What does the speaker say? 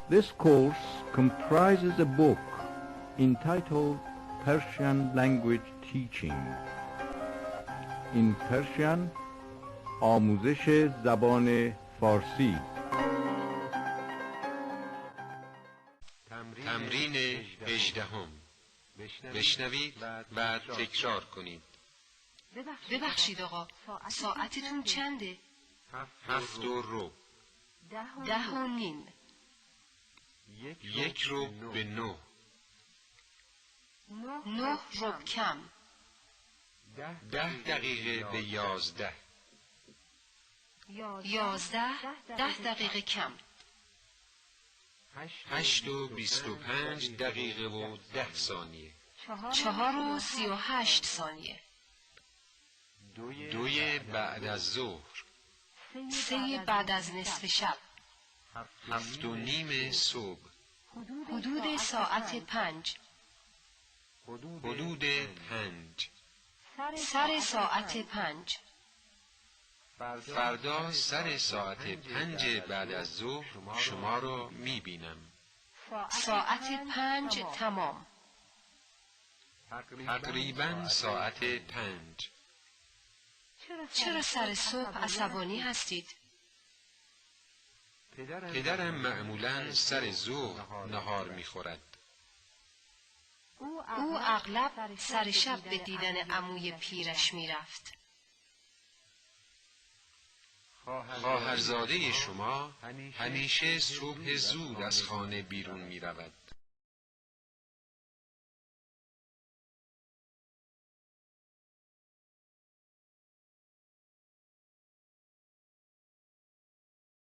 This course comprises a book entitled Persian Language Teaching. In Persian آموزش زبان فارسی. تمرین 18. بشنوید و تکرار کنید. ببخشید آقا، ساعتتون چنده؟ 7:15. 10:30. 9:01. 9 کم. 10 دقیقه به 11. 11 10 دقیقه کم. 8:25 و 10 ثانیه. 4:38 ثانیه. 2 بعد از ظهر. 3 بعد از نصف شب. 7:30 صبح. حدود ساعت 5. حدود 5. سر ساعت 5. فردا سر ساعت 5 بعد از ظهر شما را میبینم. ساعت 5 تمام. تقریبا ساعت 5. چرا سر صبح عصبانی هستید؟ پدرم معمولاً سر ظهر نهار میخورد. او اغلب سر شب به دیدن عموی پیرش میرفت. خواهرزاده شما همیشه صبح زود از خانه بیرون میرود.